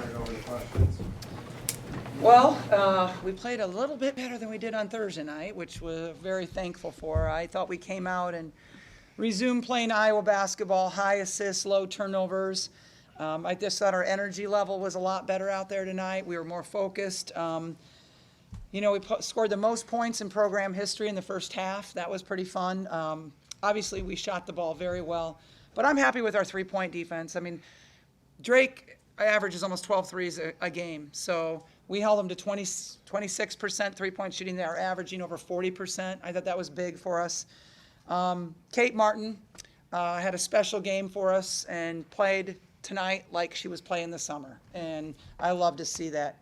turn it over to questions. Well, we played a little bit better than we did on Thursday night, which we're very thankful for. I thought we came out and resumed playing Iowa basketball, high assists, low turnovers. I just thought our energy level was a lot better out there tonight. We were more focused. We scored the most points in program history in the first half. That was pretty fun. Obviously, we shot the ball very well. But I'm happy with our three-point defense. I mean, Drake averages almost 12 threes a game. So we held them to 26% three-point shooting. They are averaging over 40%. I thought that was big for us. Kate Martin had a special game for us and played tonight like she was playing the summer. And I love to see that.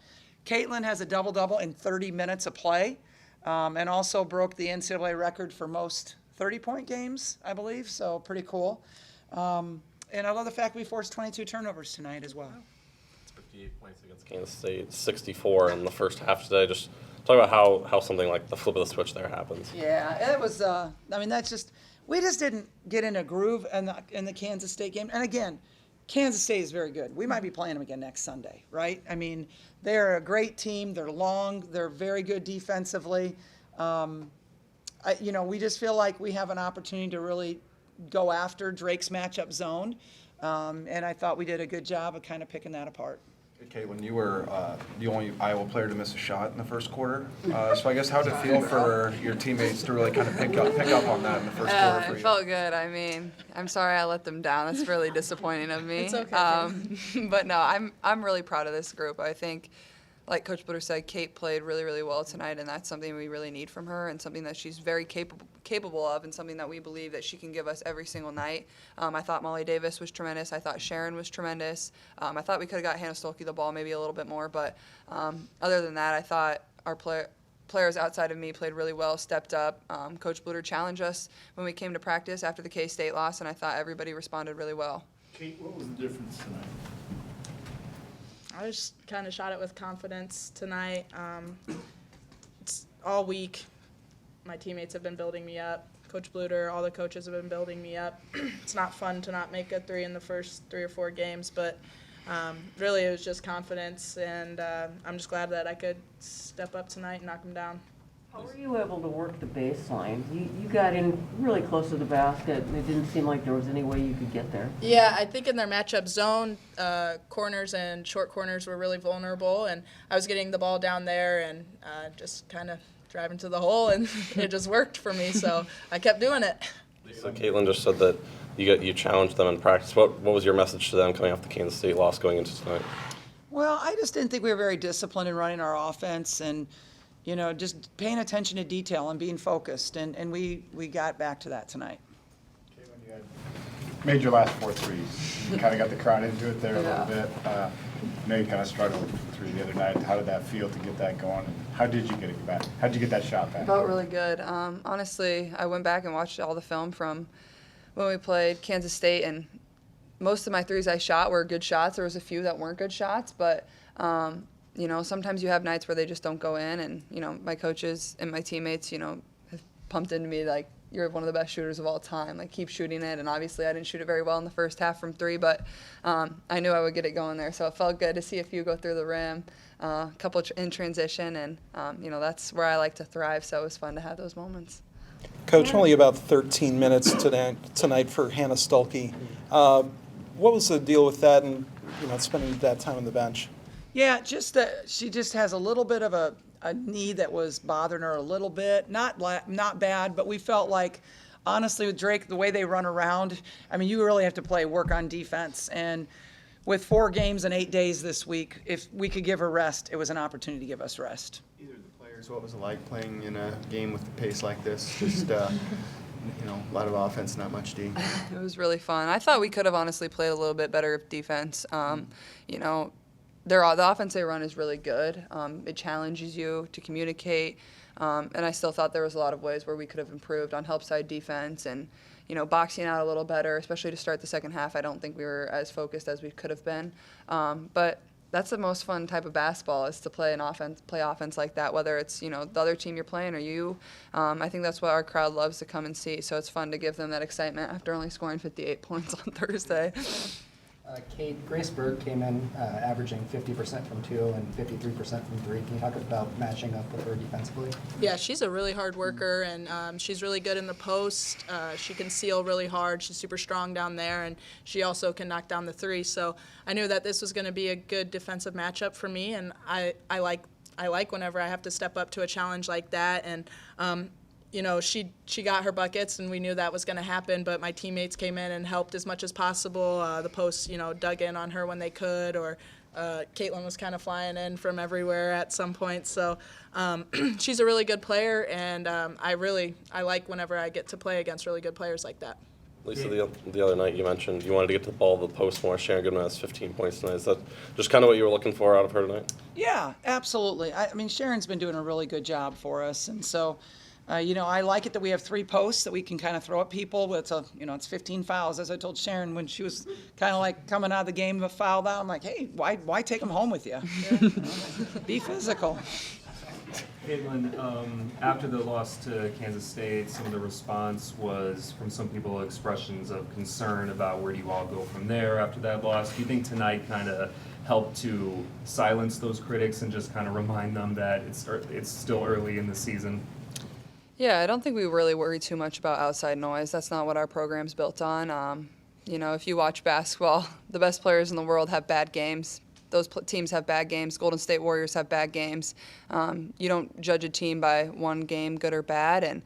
Caitlin has a double-double in 30 minutes of play and also broke the NCAA record for most 30-point games, I believe. So pretty cool. And I love the fact we forced 22 turnovers tonight as well. It's 58 points against Kansas State, 64 in the first half today. Just talk about how something like the flip of the switch there happens. Yeah, it was, we just didn't get in a groove in the Kansas State game. And again, Kansas State is very good. We might be playing them again next Sunday, right? I mean, they're a great team. They're long. They're very good defensively. We just feel like we have an opportunity to really go after Drake's matchup zone. And I thought we did a good job of kind of picking that apart. Caitlin, you were the only Iowa player to miss a shot in the first quarter. So I guess how did it feel for your teammates to really kind of pick up on that in the first quarter for you? It felt good. I mean, I'm sorry I let them down. That's really disappointing of me. It's okay. But no, I'm really proud of this group. I think, like Coach Bluder said, Kate played really, really well tonight, and that's something we really need from her and something that she's very capable of and something that we believe that she can give us every single night. I thought Molly Davis was tremendous. I thought Sharon was tremendous. I thought we could have got Hannah Stolke the ball maybe a little bit more, but other than that, I thought our players outside of me played really well, stepped up. Coach Bluder challenged us when we came to practice after the K-State loss, and I thought everybody responded really well. Kate, what was the difference tonight? I just kind of shot it with confidence tonight. It's all week. My teammates have been building me up. Coach Bluder, all the coaches have been building me up. It's not fun to not make a three in the first 3 or 4 games, but really it was just confidence, and I'm just glad that I could step up tonight and knock them down. How were you able to work the baseline? You got in really close to the basket, and it didn't seem like there was any way you could get there. Yeah, I think in their matchup zone, corners and short corners were really vulnerable, and I was getting the ball down there and just kind of driving to the hole, and it just worked for me, so I kept doing it. So Caitlin just said that you challenged them in practice. What was your message to them coming off the Kansas State loss going into tonight? Well, I just didn't think we were very disciplined in running our offense and, just paying attention to detail and being focused. And we got back to that tonight. Caitlin, you had made your last 4 threes. You kind of got the crowd into it there a little bit. I know you kind of struggled with 3 the other night. How did that feel to get that going? How did you get it back? How did you get that shot back? Felt really good. Honestly, I went back and watched all the film from when we played Kansas State, and most of my threes I shot were good shots. There was a few that weren't good shots, but sometimes you have nights where they just don't go in, and my coaches and my teammates, have pumped into me like, you're one of the best shooters of all time. Like, keep shooting it. And obviously, I didn't shoot it very well in the first half from 3, but I knew I would get it going there. So it felt good to see a few go through the rim, a couple in transition, and that's where I like to thrive. So it was fun to have those moments. Coach, only about 13 minutes tonight for Hannah Stolke. What was the deal with that and spending that time on the bench? Yeah, just that she just has a little bit of a knee that was bothering her a little bit. Not bad, but we felt like, honestly, with Drake, the way they run around, you really have to work on defense. And with 4 games and 8 days this week, if we could give her rest, it was an opportunity to give us rest. Either of the players, what was it like playing in a game with the pace like this? Just, a lot of offense, not much D. It was really fun. I thought we could have honestly played a little bit better defense. The offense they run is really good. It challenges you to communicate, and I still thought there was a lot of ways where we could have improved on help side defense and, boxing out a little better, especially to start the second half. I don't think we were as focused as we could have been, but that's the most fun type of basketball is to play offense like that, whether it's, the other team you're playing or you. I think that's what our crowd loves to come and see, so it's fun to give them that excitement after only scoring 58 points on Thursday. Kate, Grace Berg came in averaging 50% from 2 and 53% from 3. Can you talk about matching up with her defensively? Yeah, she's a really hard worker, and she's really good in the post. She can seal really hard. She's super strong down there, and she also can knock down the 3. So I knew that this was going to be a good defensive matchup for me, and I like whenever I have to step up to a challenge like that. And you know, she got her buckets, and we knew that was going to happen, but my teammates came in and helped as much as possible. The posts, you know, dug in on her when they could, or Caitlin was kind of flying in from everywhere at some point. So she's a really good player, and I like whenever I get to play against really good players like that. Lisa, the other night you mentioned you wanted to get to the ball, the post more. Sharon Goodman has 15 points tonight. Is that just kind of what you were looking for out of her tonight? Yeah, absolutely. I mean, Sharon's been doing a really good job for us, and so, you know, I like it that we have 3 posts that we can kind of throw at people. It's it's 15 fouls. As I told Sharon when she was kind of like coming out of the game, fouled out, I'm like, hey, why take them home with you? Be physical. Caitlin, after the loss to Kansas State, some of the response was from some people expressions of concern about where do you all go from there after that loss. Do you think tonight kind of helped to silence those critics and just kind of remind them that it's still early in the season? Yeah, I don't think we really worry too much about outside noise. That's not what our program's built on. You know, if you watch basketball, the best players in the world have bad games. Those teams have bad games. Golden State Warriors have bad games. You don't judge a team by one game, good or bad. And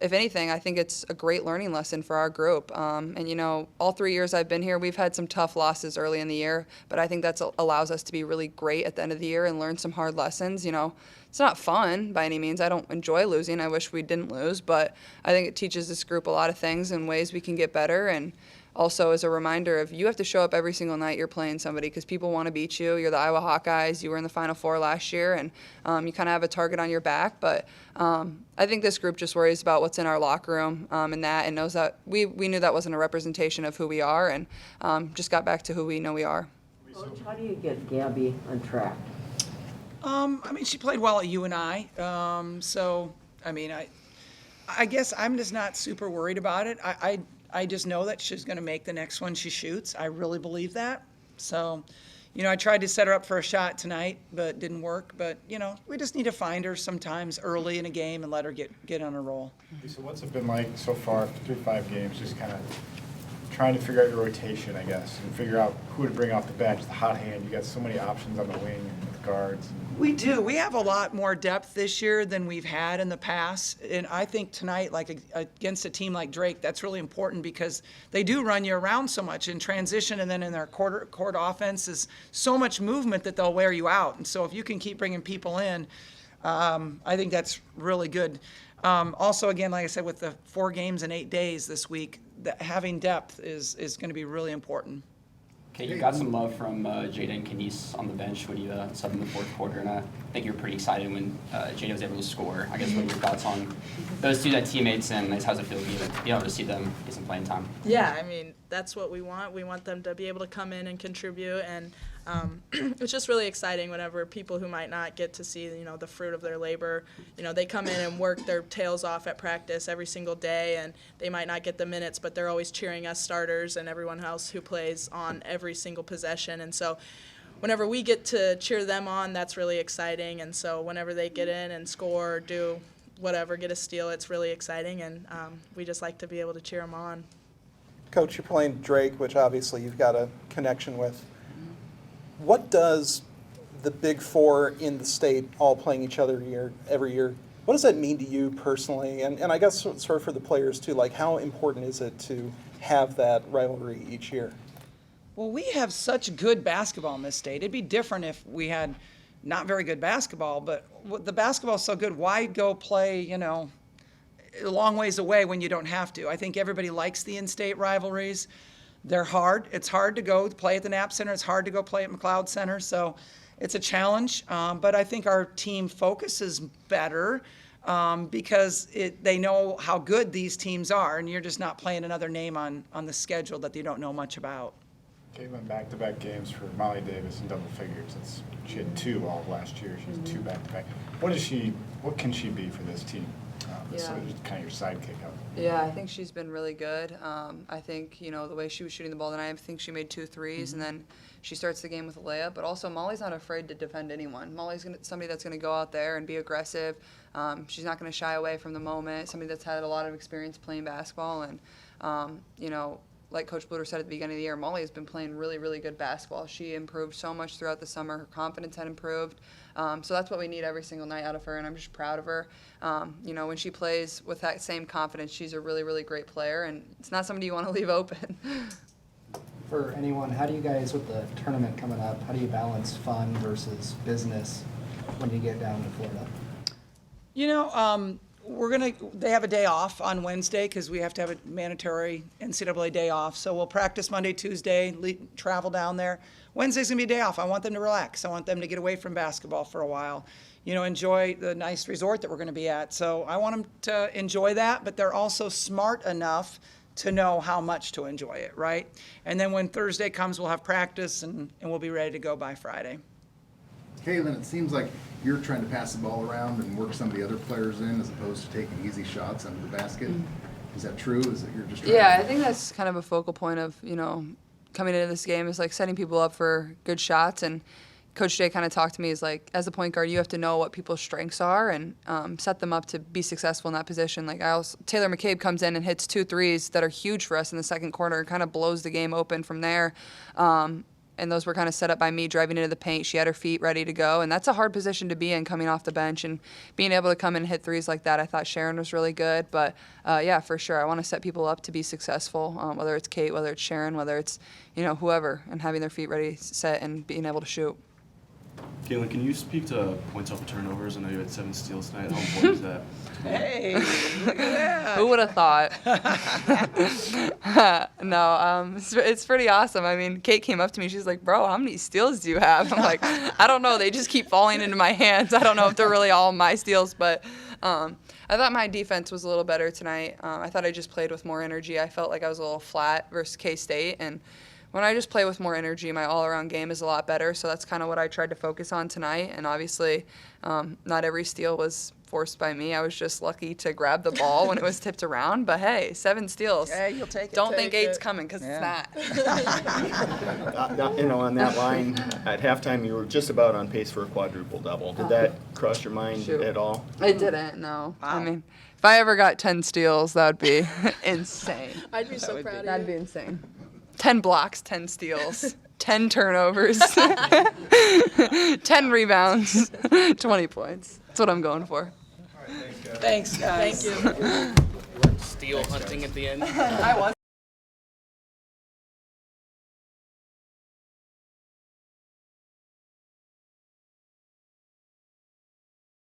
if anything, I think it's a great learning lesson for our group. And, you know, all 3 years I've been here, we've had some tough losses early in the year, but I think that allows us to be really great at the end of the year and learn some hard lessons. You know, it's not fun by any means. I don't enjoy losing. I wish we didn't lose, but I think it teaches this group a lot of things and ways we can get better. And also as a reminder of you have to show up every single night you're playing somebody because people want to beat you. You're the Iowa Hawkeyes. You were in the Final Four last year, and you kind of have a target on your back. But I think this group just worries about what's in our locker room and knows that we knew that wasn't a representation of who we are, and just got back to who we know we are. Coach, how do you get Gabby on track? I mean, she played well at UNI. So, I mean, I guess I'm just not super worried about it. I just know that she's going to make the next one she shoots. I really believe that. So, you know, I tried to set her up for a shot tonight, but didn't work. But, you know, we just need to find her sometimes early in a game and let her get on a roll. So what's it been like so far through 5 games, just kind of trying to figure out your rotation, I guess, and figure out who to bring off the bench, the hot hand. You got so many options on the wing with guards. We do. We have a lot more depth this year than we've had in the past. And I think tonight, like against a team like Drake, that's really important because they do run you around so much in transition, and then in their court offense is so much movement that they'll wear you out. And so if you can keep bringing people in, I think that's really good. Also, again, like I said, with the 4 games in 8 days this week, having depth is going to be really important. Okay, you got some love from Jada and Kenise on the bench when you subbed in the 4th quarter, and I think you were pretty excited when Jada was able to score. I guess what are your thoughts on those 2 teammates, and how's it feel to be able to see them get some playing time? Yeah, I mean, that's what we want. We want them to be able to come in and contribute, and it's just really exciting whenever people who might not get to see, you know, the fruit of their labor, you know, they come in and work their tails off at practice every single day, and they might not get the minutes, but they're always cheering us starters and everyone else who plays on every single possession. And so whenever we get to cheer them on, that's really exciting. And so whenever they get in and score, do whatever, get a steal, it's really exciting, and we just like to be able to cheer them on. Coach, you're playing Drake, which obviously you've got a connection with. What does the Big Four in the state all playing each other every year, what does that mean to you personally? And I guess sort of for the players too, like how important is it to have that rivalry each year? Well, we have such good basketball in this state. It'd be different if we had not very good basketball, but the basketball's so good, why go play, you know, a long ways away when you don't have to? I think everybody likes the in-state rivalries. They're hard. It's hard to go play at the Knapp Center. It's hard to go play at McLeod Center. So it's a challenge. But I think our team focuses better because they know how good these teams are, and you're just not playing another name on the schedule that you don't know much about. Caitlin, back-to-back games for Molly Davis in double figures. She had 2 all of last year. She has 2 back-to-back. What can she be for this team? So Yeah. just kind of your sidekick up. Yeah, I think she's been really good. I think, the way she was shooting the ball tonight, I think she made 2 threes, and then she starts the game with a layup. But also, Molly's not afraid to defend anyone. Molly's somebody that's going to go out there and be aggressive. She's not going to shy away from the moment, somebody that's had a lot of experience playing basketball. And, like Coach Bluter said at the beginning of the year, Molly has been playing really, really good basketball. She improved so much throughout the summer. Her confidence had improved. So that's what we need every single night out of her, and I'm just proud of her. When she plays with that same confidence, she's a really, really great player, and it's not somebody you want to leave open. For anyone, how do you guys, with the tournament coming up, how do you balance fun versus business when you get down to Florida? They have a day off on Wednesday because we have to have a mandatory NCAA day off. So we'll practice Monday, Tuesday, travel down there. Wednesday's gonna be a day off. I want them to relax. I want them to get away from basketball for a while. Enjoy the nice resort that we're gonna be at. So I want them to enjoy that, but they're also smart enough to know how much to enjoy it, right? And then when Thursday comes, we'll have practice and we'll be ready to go by Friday. Kaylin, it seems like you're trying to pass the ball around and work some of the other players in as opposed to taking easy shots under the basket. Is that true? Is it you're just trying Yeah, to... I think that's kind of a focal point of, coming into this game is like setting people up for good shots. And Coach Jay kind of talked to me is like, as a point guard, you have to know what people's strengths are and set them up to be successful in that position. Like Taylor McCabe comes in and hits 2 threes that are huge for us in the second quarter and kind of blows the game open from there. And those were kind of set up by me driving into the paint. She had her feet ready to go, and that's a hard position to be in coming off the bench. And being able to come in and hit threes like that, I thought Sharon was really good. But, yeah, for sure, I want to set people up to be successful, whether it's Kate, whether it's Sharon, whether it's, whoever, and having their feet ready, set, and being able to shoot. Kaylin, can you speak to points off turnovers? I know you had 7 steals tonight. How important is that? Hey, look at that. Who would have thought? No, it's pretty awesome. I mean, Kate came up to me. She's like, bro, how many steals do you have? I'm like, I don't know. They just keep falling into my hands. I don't know if they're really all my steals, but I thought my defense was a little better tonight. I thought I just played with more energy. I felt like I was a little flat versus K-State, and when I just play with more energy, my all-around game is a lot better, so that's kind of what I tried to focus on tonight. And obviously, not every steal was forced by me. I was just lucky to grab the ball when it was tipped around. But hey, 7 steals. Yeah, you'll take it. Don't think 8's coming, because it's not. On that line, at halftime, you were just about on pace for a quadruple double. Did that cross your mind Shoot. at all? It didn't, no. Wow. I mean, if I ever got 10 steals, that would be insane. I'd be so proud of That'd you. be insane. 10 blocks, 10 steals, 10 turnovers, 10 rebounds, 20 points. That's what I'm going for. Thanks, guys. Thank you. Steal hunting at the end. I was